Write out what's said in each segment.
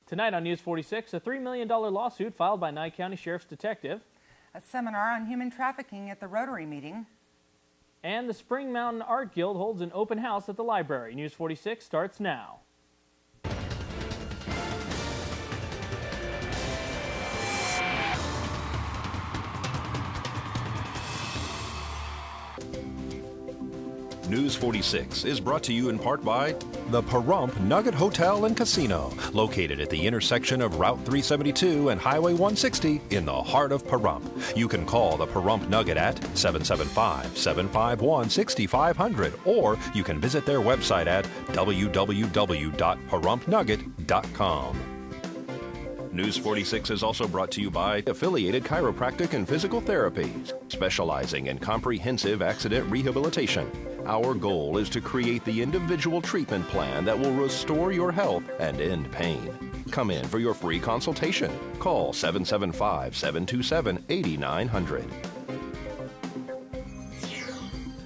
Tonight on News 46, a $3 million lawsuit filed by Nye County Sheriff's detective. A seminar on human trafficking at the Rotary meeting. And the Spring Mountain Art Guild holds an open house at the library. News 46 starts now. News 46 is brought to you in part by the Pahrump Nugget Hotel and Casino, located at the intersection of Route 372 and Highway 160 in the heart of Pahrump. You can call the Pahrump Nugget at 775-751-6500, or you can visit their website at www.pahrumpnugget.com. News 46 is also brought to you by Affiliated Chiropractic and Physical Therapy, specializing in comprehensive accident rehabilitation. Our goal is to create the individual treatment plan that will restore your health and end pain. Come in for your free consultation. Call 775-727-8900.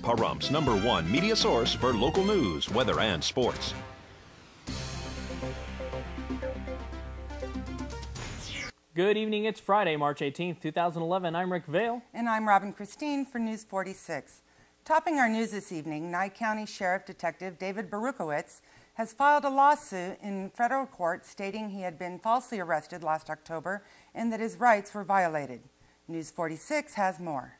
Pahrump's #1 media source for local news, weather, and sports. Good evening. It's Friday, March 18th, 2011. I'm Rick Vale. And I'm Robin Christine for News 46. Topping our news this evening, Nye County Sheriff Detective David Berukowitz has filed a lawsuit in federal court stating he had been falsely arrested last October and that his rights were violated. News 46 has more.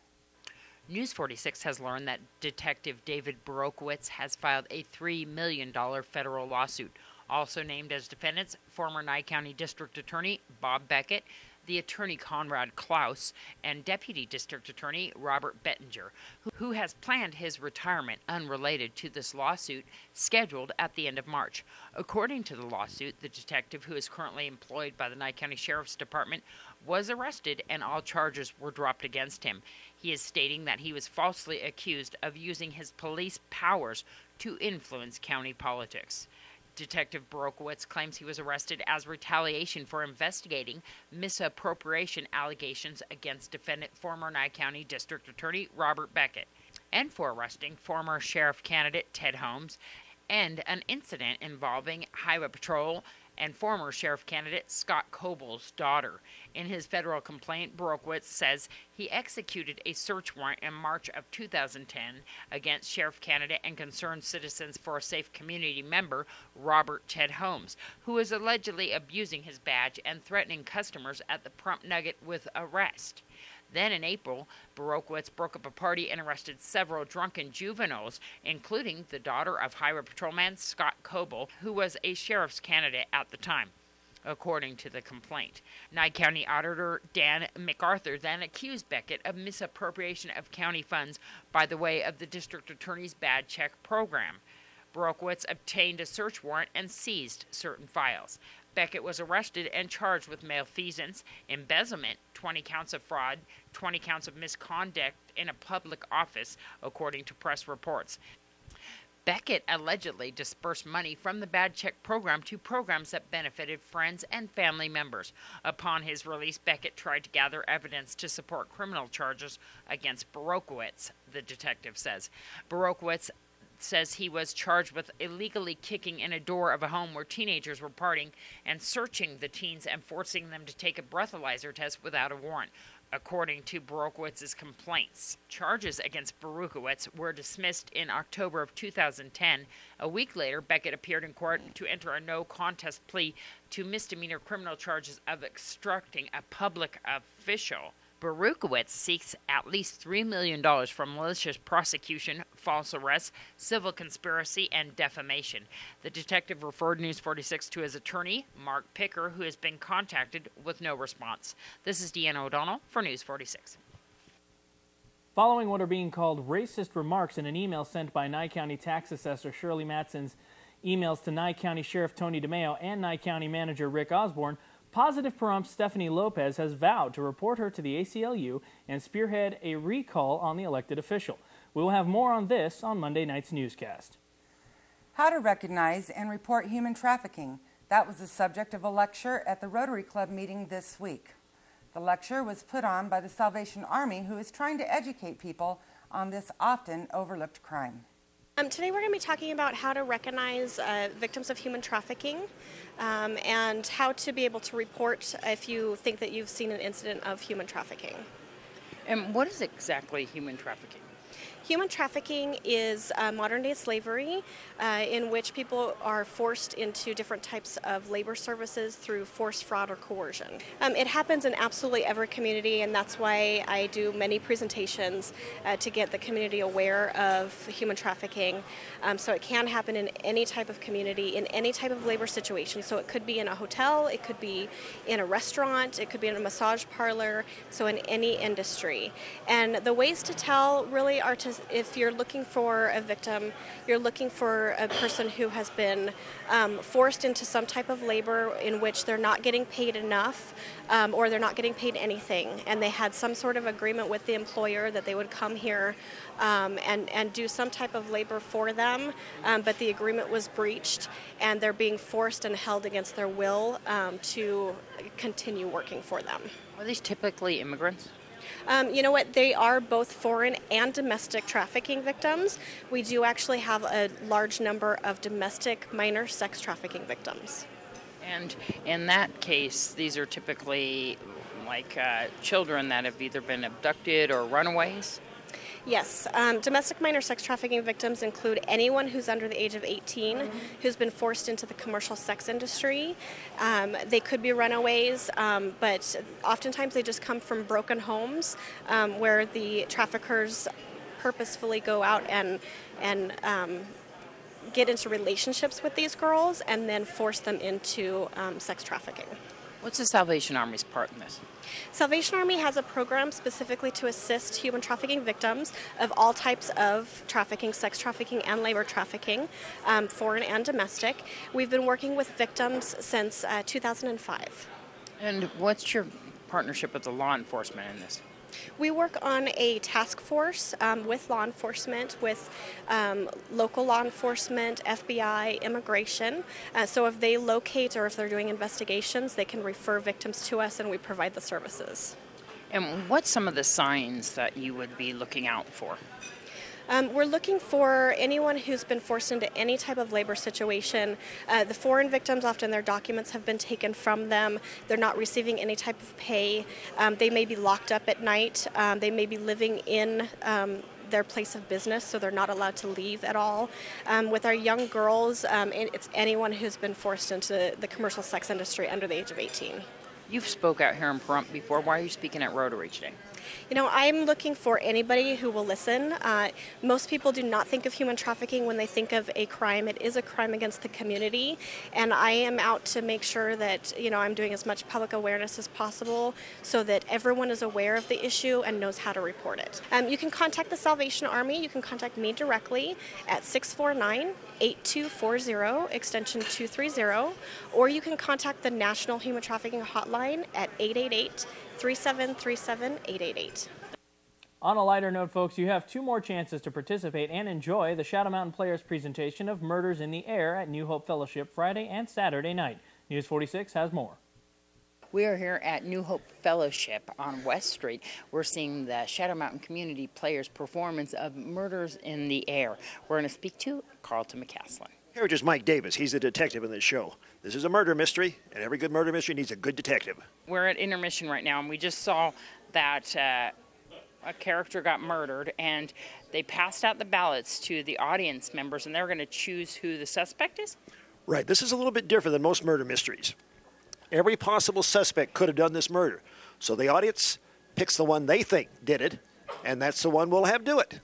News 46 has learned that Detective David Berukowitz has filed a $3 million federal lawsuit. Also named as defendants, former Nye County District Attorney Bob Beckett, the attorney Conrad Klaus, and Deputy District Attorney Robert Bettinger, who has planned his retirement unrelated to this lawsuit, scheduled at the end of March. According to the lawsuit, the detective, who is currently employed by the Nye County Sheriff's Department, was arrested and all charges were dropped against him. He is stating that he was falsely accused of using his police powers to influence county politics. Detective Berukowitz claims he was arrested as retaliation for investigating misappropriation allegations against defendant former Nye County District Attorney Robert Beckett, and for arresting former sheriff candidate Ted Holmes, and an incident involving Highway Patrol and former sheriff candidate Scott Coble's daughter. In his federal complaint, Berukowitz says he executed a search warrant in March of 2010 against sheriff candidate and concerned Citizens for a Safe Community member Robert Ted Holmes, who is allegedly abusing his badge and threatening customers at the Pahrump Nugget with arrest. Then in April, Berukowitz broke up a party and arrested several drunken juveniles, including the daughter of Highway Patrolman Scott Coble, who was a sheriff's candidate at the time, according to the complaint. Nye County Auditor Dan MacArthur then accused Beckett of misappropriation of county funds by the way of the district attorney's bad check program. Berukowitz obtained a search warrant and seized certain files. Beckett was arrested and charged with malfeasance, embezzlement, 20 counts of fraud, 20 counts of misconduct in a public office, according to press reports. Beckett allegedly dispersed money from the bad check program to programs that benefited friends and family members. Upon his release, Beckett tried to gather evidence to support criminal charges against Berukowitz, the detective says. Berukowitz says he was charged with illegally kicking in a door of a home where teenagers were partying and searching the teens and forcing them to take a breathalyzer test without a warrant, according to Berukowitz's complaints. Charges against Berukowitz were dismissed in October of 2010. A week later, Beckett appeared in court to enter a no-contest plea to misdemeanor criminal charges of obstructing a public official. Berukowitz seeks at least $3 million from malicious prosecution, false arrests, civil conspiracy, and defamation. The detective referred News 46 to his attorney, Mark Picker, who has been contacted with no response. This is Deanna O'Donnell for News 46. Following what are being called racist remarks in an email sent by Nye County Tax Assessor Shirley Matson's emails to Nye County Sheriff Tony DeMeo and Nye County Manager Rick Osborne, Positive Pahrump's Stephanie Lopez has vowed to report her to the ACLU and spearhead a recall on the elected official. We will have more on this on Monday night's newscast. How to recognize and report human trafficking. That was the subject of a lecture at the Rotary Club meeting this week. The lecture was put on by the Salvation Army, who is trying to educate people on this often overlooked crime. Today we're going to be talking about how to recognize victims of human trafficking and how to be able to report if you think that you've seen an incident of human trafficking. And what is exactly human trafficking? Human trafficking is modern-day slavery in which people are forced into different types of labor services through force, fraud, or coercion. It happens in absolutely every community, and that's why I do many presentations to get the community aware of human trafficking. So it can happen in any type of community, in any type of labor situation. So it could be in a hotel, it could be in a restaurant, it could be in a massage parlor, so in any industry. And the ways to tell really are to, if you're looking for a victim, you're looking for a person who has been forced into some type of labor in which they're not getting paid enough or they're not getting paid anything, and they had some sort of agreement with the employer that they would come here and do some type of labor for them, but the agreement was breached and they're being forced and held against their will to continue working for them. Are these typically immigrants? You know what, they are both foreign and domestic trafficking victims. We do actually have a large number of domestic minor sex trafficking victims. And in that case, these are typically like children that have either been abducted or runaways? Yes, domestic minor sex trafficking victims include anyone who's under the age of 18 who's been forced into the commercial sex industry. They could be runaways, but oftentimes they just come from broken homes where the traffickers purposefully go out and get into relationships with these girls and then force them into sex trafficking. What's the Salvation Army's part in this? Salvation Army has a program specifically to assist human trafficking victims of all types of trafficking, sex trafficking and labor trafficking, foreign and domestic. We've been working with victims since 2005. And what's your partnership with the law enforcement in this? We work on a task force with law enforcement, with local law enforcement, FBI, immigration. So if they locate or if they're doing investigations, they can refer victims to us and we provide the services. And what's some of the signs that you would be looking out for? We're looking for anyone who's been forced into any type of labor situation. The foreign victims, often their documents have been taken from them. They're not receiving any type of pay. They may be locked up at night. They may be living in their place of business, so they're not allowed to leave at all. With our young girls, it's anyone who's been forced into the commercial sex industry under the age of 18. You've spoke out here in Pahrump before. Why are you speaking at Rotary today? You know, I'm looking for anybody who will listen. Most people do not think of human trafficking when they think of a crime. It is a crime against the community, and I am out to make sure that, you know, I'm doing as much public awareness as possible so that everyone is aware of the issue and knows how to report it. You can contact the Salvation Army. You can contact me directly at 649-8240, extension 230, or you can contact the National Human Trafficking Hotline at 888-3737-888. On a lighter note, folks, you have 2 more chances to participate and enjoy the Shadow Mountain Players presentation of Murders in the Air at New Hope Fellowship Friday and Saturday night. News 46 has more. We are here at New Hope Fellowship on West Street. We're seeing the Shadow Mountain Community Players performance of Murders in the Air. We're going to speak to Carlton McCaslin. Here is Mike Davis. He's the detective in this show. This is a murder mystery, and every good murder mystery needs a good detective. We're at intermission right now, and we just saw that a character got murdered, and they passed out the ballots to the audience members, and they're going to choose who the suspect is? Right. This is a little bit different than most murder mysteries. Every possible suspect could have done this murder. So the audience picks the one they think did it, and that's the one we'll have do it.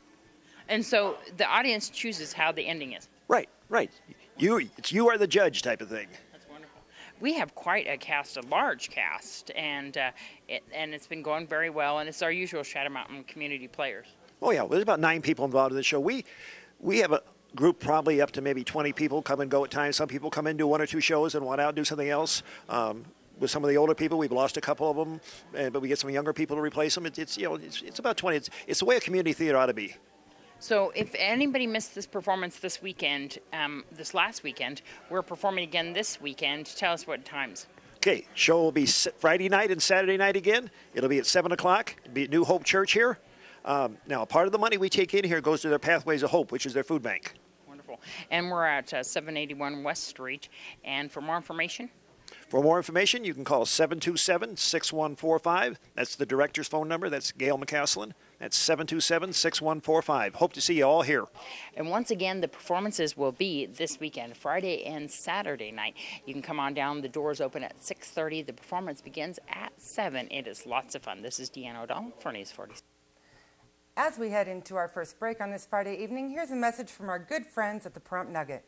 And so the audience chooses how the ending is? Right, right. You are the judge type of thing. That's wonderful. We have quite a cast, a large cast, and it's been going very well, and it's our usual Shadow Mountain Community Players. Oh, yeah. Well, there's about 9 people involved in the show. We have a group probably up to maybe 20 people come and go at times. Some people come in, do 1 or 2 shows, and want out and do something else. With some of the older people, we've lost a couple of them, but we get some younger people to replace them. It's about 20. It's the way a community theater ought to be. So if anybody missed this performance this weekend, this last weekend, we're performing again this weekend. Tell us what times. Okay, show will be Friday night and Saturday night again. It'll be at 7 o'clock. It'll be at New Hope Church here. Now, a part of the money we take in here goes to their Pathways of Hope, which is their food bank. And we're at 781 West Street. And for more information, you can call 727-6145. That's the director's phone number. That's Gail McCaslin. That's 727-6145. Hope to see you all here. and once again, the performances will be this weekend, Friday and Saturday night. You can come on down. The doors open at 6:30. The performance begins at 7. It is lots of fun. This is Deanna O'Donnell for News 46. As we head into our first break on this Friday evening, here's a message from our good friends at the Pahrump Nugget.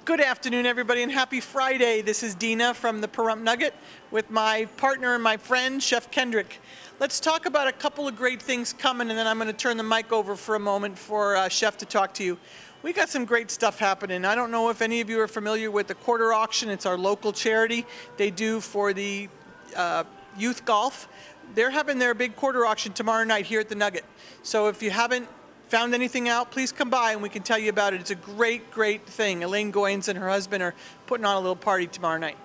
Good afternoon, everybody, and happy Friday. This is Dina from the Pahrump Nugget with my partner and my friend, Chef Kendrick. Let's talk about a couple of great things coming, and then I'm going to turn the mic over for a moment for Chef to talk to you. We got some great stuff happening. I don't know if any of you are familiar with the quarter auction. It's our local charity they do for the youth golf. They're having their big quarter auction tomorrow night here at the Nugget. So if you haven't found anything out, please come by and we can tell you about it. It's a great, great thing. Elaine Goins and her husband are putting on a little party tomorrow night.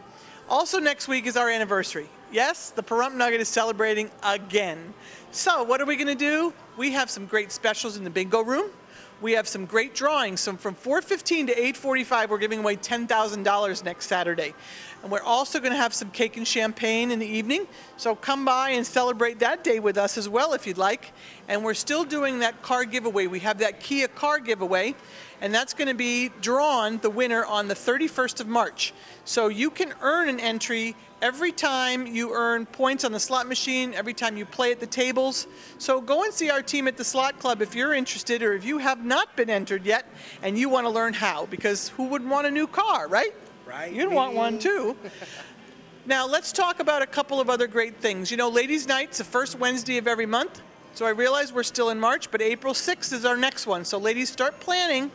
Also next week is our anniversary. Yes, the Pahrump Nugget is celebrating again. So what are we going to do? We have some great specials in the bingo room. We have some great drawings. From 4:15 to 8:45, we're giving away $10,000 next Saturday. And we're also going to have some cake and champagne in the evening. So come by and celebrate that day with us as well if you'd like. And we're still doing that car giveaway. We have that Kia car giveaway. And that's going to be drawn, the winner, on the 31st of March. So you can earn an entry every time you earn points on the slot machine, every time you play at the tables. So go and see our team at the Slot Club if you're interested, or if you have not been entered yet and you want to learn how, because who wouldn't want a new car, right? Right. You'd want one too. Now let's talk about a couple of other great things. You know, Ladies' Night's the first Wednesday of every month. So I realize we're still in March, but April 6th is our next one. So ladies, start planning,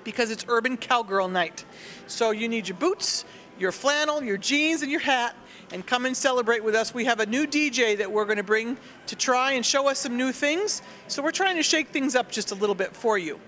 because it's Urban Cowgirl Night. So you need your boots, your flannel, your jeans, and your hat, and come and celebrate with us. We have a new DJ that we're going to bring to try and show us some new things. So we're trying to shake things up just a little bit for you.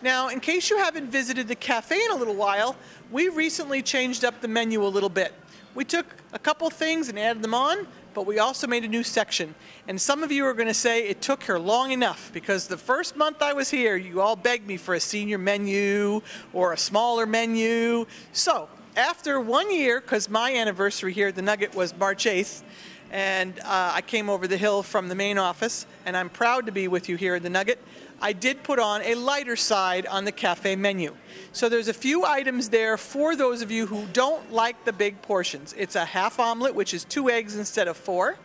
Now, in case you haven't visited the cafe in a little while, we recently changed up the menu a little bit. We took a couple things and added them on, but we also made a new section. And some of you are going to say it took her long enough, because the first month I was here, you all begged me for a senior menu or a smaller menu. So after 1 year, because my anniversary here at the Nugget was March 8th, and I came over the hill from the main office, and I'm proud to be with you here at the Nugget, I did put on a lighter side on the cafe menu. So there's a few items there for those of you who don't like the big portions. It's a half omelet, which is 2 eggs instead of 4.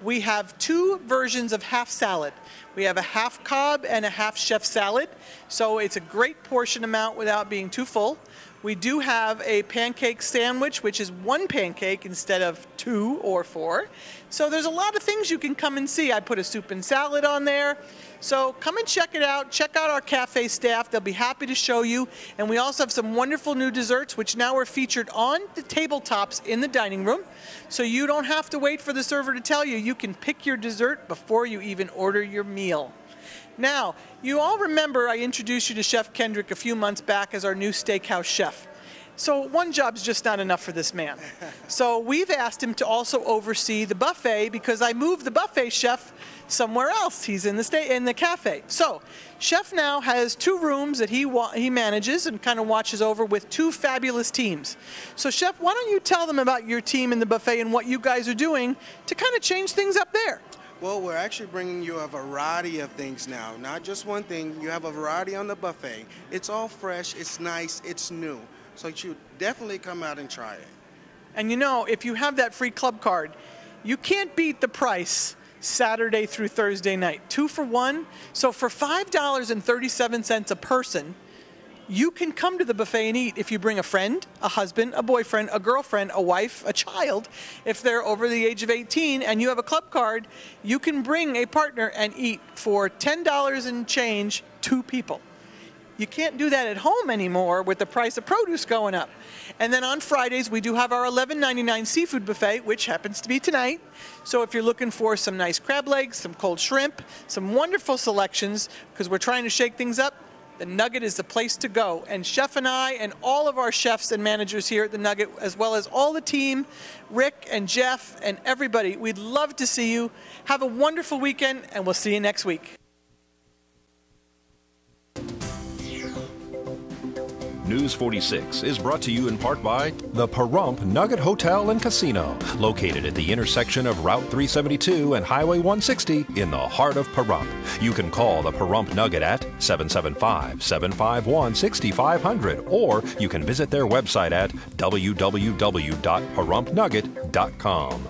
We have 2 versions of half salad. We have a half Cobb and a half chef salad. So it's a great portion amount without being too full. We do have a pancake sandwich, which is 1 pancake instead of 2 or 4. So there's a lot of things you can come and see. I put a soup and salad on there. So come and check it out. Check out our cafe staff. They'll be happy to show you. And we also have some wonderful new desserts, which now are featured on the tabletops in the dining room. So you don't have to wait for the server to tell you. You can pick your dessert before you even order your meal. Now, you all remember I introduced you to Chef Kendrick a few months back as our new steakhouse chef. So one job's just not enough for this man. So we've asked him to also oversee the buffet, because I moved the buffet chef somewhere else. He's in the cafe. So Chef now has 2 rooms that he manages and kind of watches over with 2 fabulous teams. So Chef, why don't you tell them about your team in the buffet and what you guys are doing to kind of change things up there? Well, we're actually bringing you a variety of things now. Not just one thing. You have a variety on the buffet. It's all fresh, it's nice, it's new. So you should definitely come out and try it. And you know, if you have that free club card, you can't beat the price Saturday through Thursday night. 2 for 1. So for $5.37 a person, you can come to the buffet and eat if you bring a friend, a husband, a boyfriend, a girlfriend, a wife, a child. If they're over the age of 18 and you have a club card, you can bring a partner and eat for $10 and change, 2 people. You can't do that at home anymore with the price of produce going up. And then on Fridays, we do have our $11.99 seafood buffet, which happens to be tonight. So if you're looking for some nice crab legs, some cold shrimp, some wonderful selections, because we're trying to shake things up, the Nugget is the place to go. And Chef and I and all of our chefs and managers here at the Nugget, as well as all the team, Rick and Jeff and everybody, we'd love to see you. Have a wonderful weekend, and we'll see you next week. News 46 is brought to you in part by the Pahrump Nugget Hotel and Casino, located at the intersection of Route 372 and Highway 160 in the heart of Pahrump. You can call the Pahrump Nugget at 775-751-6500, or you can visit their website at www.pahrumpnugget.com.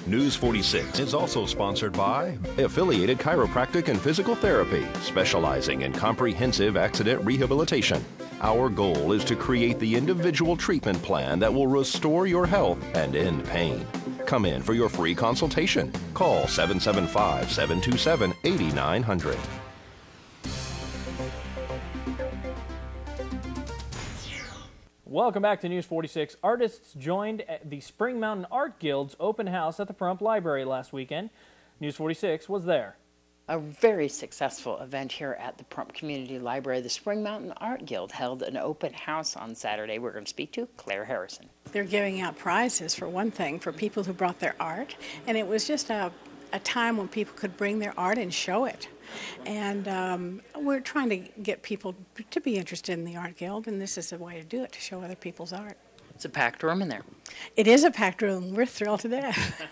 News 46 is also sponsored by Affiliated Chiropractic and Physical Therapy, specializing in comprehensive accident rehabilitation. Our goal is to create the individual treatment plan that will restore your health and end pain. Come in for your free consultation. Call 775-727-8900. Welcome back to News 46. Artists joined at the Spring Mountain Art Guild's open house at the Pahrump Library last weekend. News 46 was there. A very successful event here at the Pahrump Community Library. The Spring Mountain Art Guild held an open house on Saturday. We're going to speak to Claire Harrison. They're giving out prizes, for one thing, for people who brought their art. And it was just a time when people could bring their art and show it. And we're trying to get people to be interested in the Art Guild, and this is a way to do it, to show other people's art. It's a packed room in there. It is a packed room. We're thrilled to death.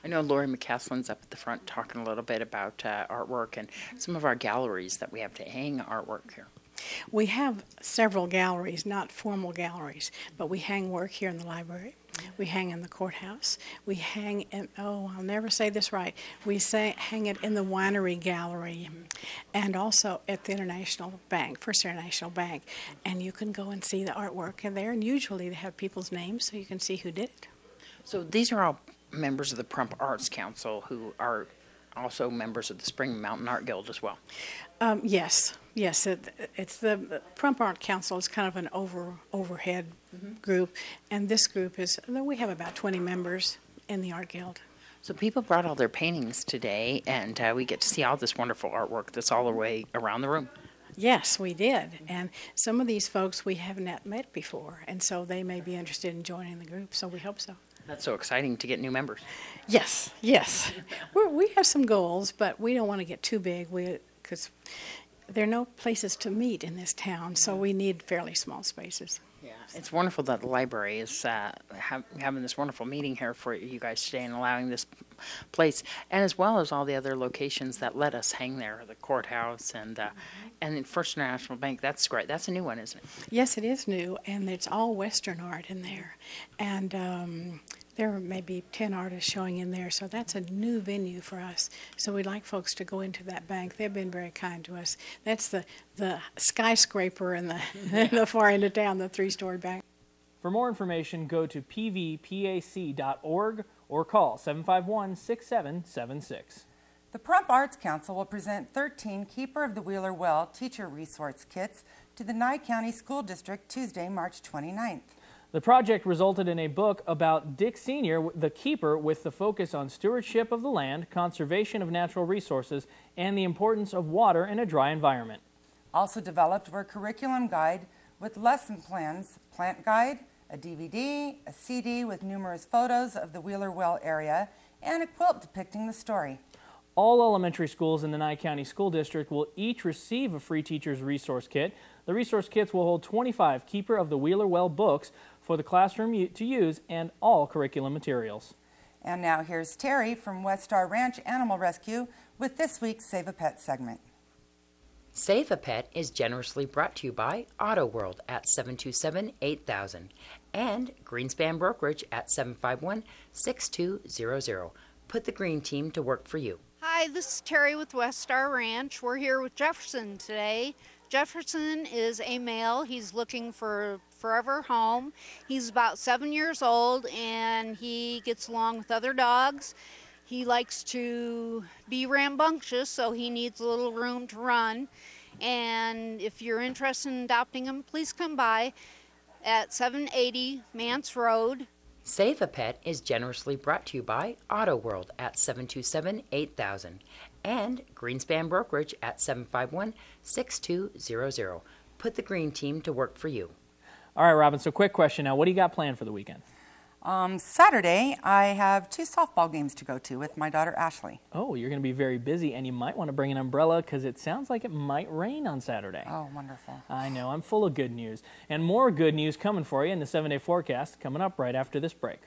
I know Lori McCaslin's up at the front talking a little bit about artwork and some of our galleries that we have to hang artwork here. We have several galleries, not formal galleries, but we hang work here in the library. We hang in the courthouse. We hang in, oh, I'll never say this right. We hang it in the winery gallery and also at the International Bank, First International Bank. And you can go and see the artwork in there, and usually they have people's names so you can see who did it. So these are all members of the Pahrump Arts Council who are also members of the Spring Mountain Art Guild as well. Yes. It's the Pahrump Art Council is kind of an overhead group, and this group is, we have about 20 members in the Art Guild. So people brought all their paintings today, and we get to see all this wonderful artwork that's all the way around the room. Yes, we did, and some of these folks we haven't met before, and so they may be interested in joining the group, so we hope so. That's so exciting to get new members. Yes. We have some goals, but we don't want to get too big because there are no places to meet in this town, so we need fairly small spaces. Yeah, it's wonderful that the library is having this wonderful meeting here for you guys today and allowing this place, and as well as all the other locations that let us hang there, the courthouse and the First International Bank. That's great. That's a new one, isn't it? Yes, it is new, and it's all Western art in there, and there are maybe 10 artists showing in there, so that's a new venue for us. So we'd like folks to go into that bank. They've been very kind to us. That's the skyscraper in the far end of town, the 3-story bank. For more information, go to pvpac.org or call 751-6776. The Pahrump Arts Council will present 13 Keeper of the Wheeler Well teacher resource kits to the Nye County School District Tuesday, March 29th. The project resulted in a book about Dick Sr., the keeper, with the focus on stewardship of the land, conservation of natural resources, and the importance of water in a dry environment. Also developed were a curriculum guide with lesson plans, plant guide, a DVD, a CD with numerous photos of the Wheeler Well area, and a quilt depicting the story. All elementary schools in the Nye County School District will each receive a free teacher's resource kit. The resource kits will hold 25 Keeper of the Wheeler Well books for the classroom to use and all curriculum materials. And now here's Terry from West Star Ranch Animal Rescue with this week's Save a Pet segment. Save a Pet is generously brought to you by Auto World at 727-8000 and Greenspan Brokerage at 751-6200. Put the green team to work for you. Hi, this is Terry with West Star Ranch. We're here with Jefferson today. Jefferson is a male. He's looking for a forever home. He's about 7 years old and he gets along with other dogs. He likes to be rambunctious, so he needs a little room to run. And if you're interested in adopting him, please come by at 780 Mance Road. Save a Pet is generously brought to you by Auto World at 727-8000 and Greenspan Brokerage at 751-6200. Put the green team to work for you. All right, Robin, so quick question now. What do you got planned for the weekend? Saturday, I have 2 softball games to go to with my daughter Ashley. Oh, you're going to be very busy, and you might want to bring an umbrella because it sounds like it might rain on Saturday. Oh, wonderful. I know, I'm full of good news. And more good news coming for you in the 7-day forecast coming up right after this break.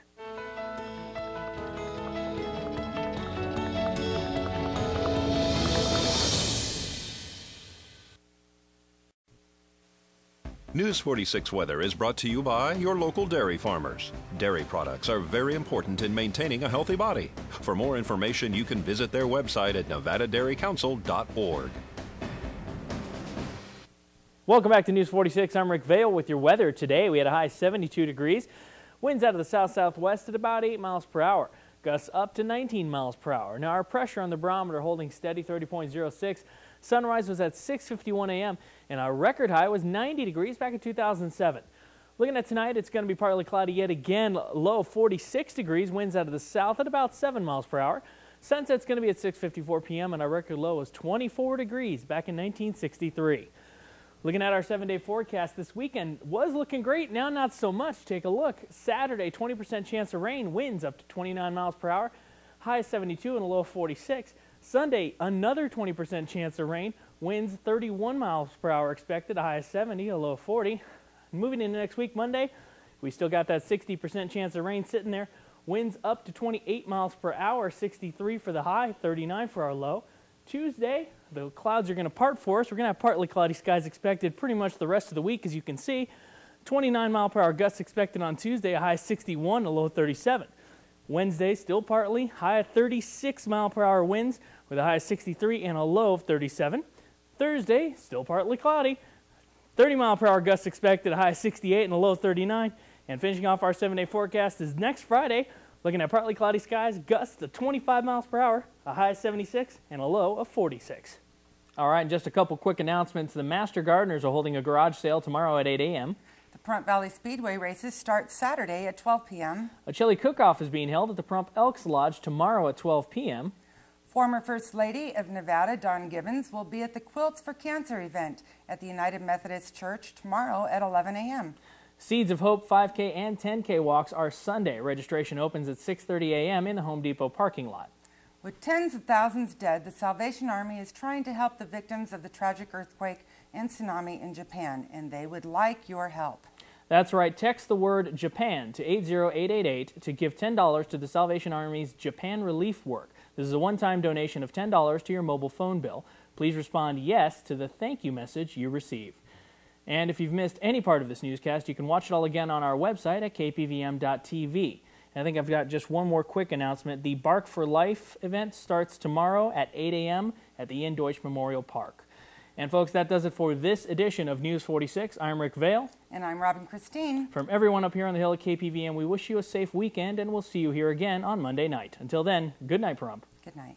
News 46 weather is brought to you by your local dairy farmers. Dairy products are very important in maintaining a healthy body. For more information, you can visit their website at nevadadairycouncil.org. Welcome back to News 46. I'm Rick Vale with your weather today. We had a high 72 degrees. Winds out of the south-southwest at about 8 miles per hour. Gusts up to 19 miles per hour. Now our pressure on the barometer holding steady, 30.06. Sunrise was at 6:51 a.m. and our record high was 90 degrees back in 2007. Looking at tonight, it's going to be partly cloudy yet again, low 46 degrees, winds out of the south at about 7 miles per hour. Sunset's going to be at 6:54 p.m. and our record low was 24 degrees back in 1963. Looking at our 7-day forecast, this weekend was looking great, now not so much. Take a look. Saturday, 20% chance of rain, winds up to 29 miles per hour, high 72 and a low of 46. Sunday, another 20% chance of rain, winds 31 miles per hour expected, a high of 70, a low of 40. Moving into next week, Monday, we still got that 60% chance of rain sitting there. Winds up to 28 miles per hour, 63 for the high, 39 for our low. Tuesday, the clouds are going to part for us. We're going to have partly cloudy skies expected pretty much the rest of the week, as you can see. 29 mile per hour gusts expected on Tuesday, a high of 61, a low of 37. Wednesday, still partly, high of 36 mile per hour winds with a high of 63 and a low of 37. Thursday, still partly cloudy, 30 mile per hour gusts expected, a high of 68 and a low of 39. And finishing off our 7-day forecast is next Friday, looking at partly cloudy skies, gusts to 25 miles per hour, a high of 76 and a low of 46. All right, and just a couple quick announcements. The Master Gardeners are holding a garage sale tomorrow at 8 a.m. The Pahrump Valley Speedway races start Saturday at 12 p.m. A chili cook-off is being held at the Pahrump Elks Lodge tomorrow at 12 p.m. Former First Lady of Nevada, Dawn Gibbons, will be at the Quilts for Cancer event at the United Methodist Church tomorrow at 11 a.m. Seeds of Hope 5K and 10K walks are Sunday. Registration opens at 6:30 a.m. in the Home Depot parking lot. With tens of thousands dead, the Salvation Army is trying to help the victims of the tragic earthquake and tsunami in Japan, and they would like your help. That's right. Text the word Japan to 80888 to give $10 to the Salvation Army's Japan relief work. This is a one-time donation of $10 to your mobile phone bill. Please respond yes to the thank you message you receive. And if you've missed any part of this newscast, you can watch it all again on our website at KPVM.TV. And I think I've got just one more quick announcement. The Bark for Life event starts tomorrow at 8 a.m. at the Ian Deutsch Memorial Park. And folks, that does it for this edition of News 46. I'm Rick Vale. And I'm Robin Christine. From everyone up here on the Hill at KPVM, we wish you a safe weekend, and we'll see you here again on Monday night. Until then, good night, Pahrump. Good night.